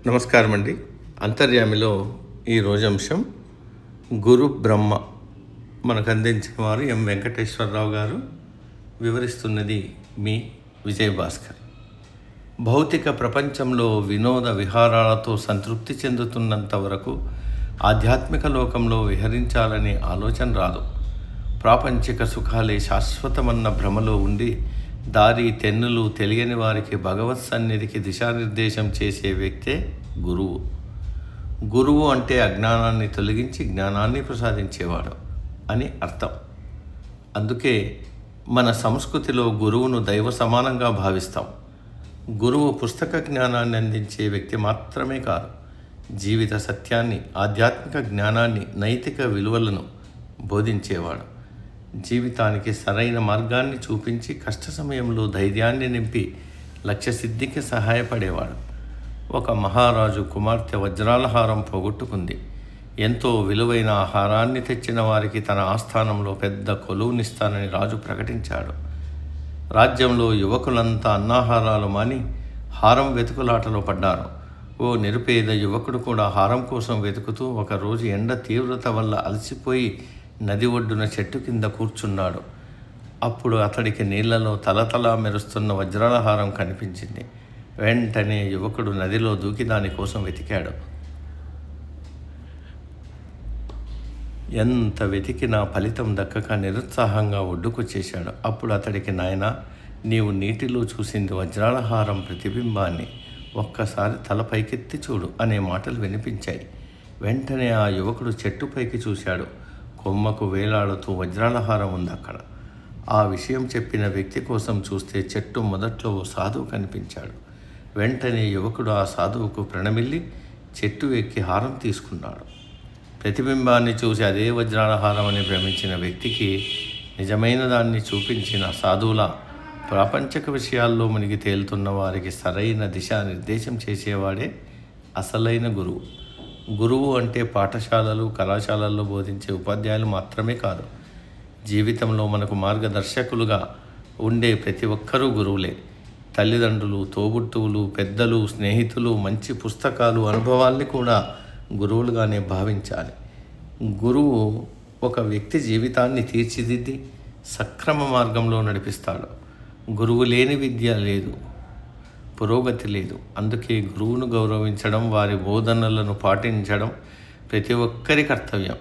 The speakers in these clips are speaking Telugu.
నమస్కారం అండి. అంతర్యామిలో ఈరోజు అంశం గురు బ్రహ్మ. మనకు అందించిన వారు ఎం వెంకటేశ్వరరావు గారు. వివరిస్తున్నది మీ విజయభాస్కర్. భౌతిక ప్రపంచంలో వినోద విహారాలతో సంతృప్తి చెందుతున్నంత వరకు ఆధ్యాత్మిక లోకంలో విహరించాలనే ఆలోచన రాదు. ప్రాపంచిక సుఖాలే శాశ్వతమన్న భ్రమలో ఉండి దారి తెన్నులు తెలియని వారికి భగవత్ సన్నిధికి దిశానిర్దేశం చేసే వ్యక్తే గురువు. గురువు అంటే అజ్ఞానాన్ని తొలగించి జ్ఞానాన్ని ప్రసాదించేవాడు అని అర్థం. అందుకే మన సంస్కృతిలో గురువును దైవ సమానంగా భావిస్తాం. గురువు పుస్తక జ్ఞానాన్ని అందించే వ్యక్తి మాత్రమే కాదు, జీవిత సత్యాన్ని, ఆధ్యాత్మిక జ్ఞానాన్ని, నైతిక విలువలను బోధించేవాడు. జీవితానికి సరైన మార్గాన్ని చూపించి కష్ట సమయంలో ధైర్యాన్ని నింపి లక్ష్యసిద్ధికి సహాయపడేవాడు. ఒక మహారాజు కుమార్తె వజ్రాల హారం పోగొట్టుకుంది. ఎంతో విలువైన హారాన్ని తెచ్చిన వారికి తన ఆస్థానంలో పెద్ద కొలువునిస్తానని రాజు ప్రకటించాడు. రాజ్యంలో యువకులంతా అన్నాహారాలు మాని హారం వెతుకులాటలో పడ్డారు. ఓ నిరుపేద యువకుడు కూడా హారం కోసం వెతుకుతూ ఒకరోజు ఎండ తీవ్రత వల్ల అలసిపోయి నది ఒడ్డున చెట్టు కింద కూర్చున్నాడు. అప్పుడు అతడికి నీళ్లలో తలతలా మెరుస్తున్న వజ్రాల హారం కనిపించింది. వెంటనే యువకుడు నదిలో దూకి దానికోసం వెతికాడు. ఎంత వెతికినా ఫలితం దక్కక నిరుత్సాహంగా ఒడ్డుకొచ్చేశాడు. అప్పుడు అతడికి, నాయనా, నీవు నీటిలో చూసింది వజ్రాల హారం ప్రతిబింబాన్ని, ఒక్కసారి తల పైకెత్తి చూడు అనే మాటలు వినిపించాయి. వెంటనే ఆ యువకుడు చెట్టుపైకి చూశాడు. కొమ్మకు వేలాడుతూ వజ్రాల హారం ఉంది అక్కడ. ఆ విషయం చెప్పిన వ్యక్తి కోసం చూస్తే చెట్టు మొదట్లో ఓ సాధువు కనిపించాడు. వెంటనే యువకుడు ఆ సాధువుకు ప్రణమిల్లి చెట్టు ఎక్కి హారం తీసుకున్నాడు. ప్రతిబింబాన్ని చూసి అదే వజ్రాల హారం అని భ్రమించిన వ్యక్తికి నిజమైన దాన్ని చూపించిన సాధువులా ప్రాపంచిక విషయాల్లో మునిగి తేలుతున్న వారికి సరైన దిశానిర్దేశం చేసేవాడే అసలైన గురువు. గురువు అంటే పాఠశాలలు, కళాశాలల్లో బోధించే ఉపాధ్యాయులు మాత్రమే కాదు, జీవితంలో మనకు మార్గదర్శకులుగా ఉండే ప్రతి ఒక్కరూ గురువులే. తల్లిదండ్రులు, తోబుట్టువులు, పెద్దలు, స్నేహితులు, మంచి పుస్తకాలు, అనుభవాల్ని కూడా గురువులుగానే భావించాలి. గురువు ఒక వ్యక్తి జీవితాన్ని తీర్చిదిద్ది సక్రమ మార్గంలో నడిపిస్తాడు. గురువు లేని విద్య లేదు, పురోగతి లేదు. అందుకే గురువును గౌరవించడం, వారి బోధనలను పాటించడం ప్రతి ఒక్కరి కర్తవ్యం.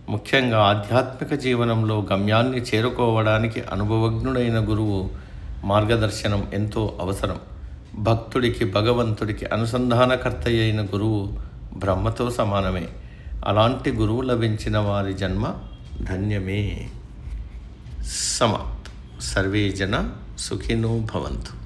ముఖ్యంగా ఆధ్యాత్మిక జీవనంలో గమ్యాన్ని చేరుకోవడానికి అనుభవజ్ఞుడైన గురువు మార్గదర్శనం ఎంతో అవసరం. భక్తుడికి, భగవంతుడికి అనుసంధానకర్త అయిన గురువు బ్రహ్మతో సమానమే. అలాంటి గురువు లభించిన వారి జన్మ ధన్యమే. సమాప్తం. సర్వే జన సుఖినో భవంతు.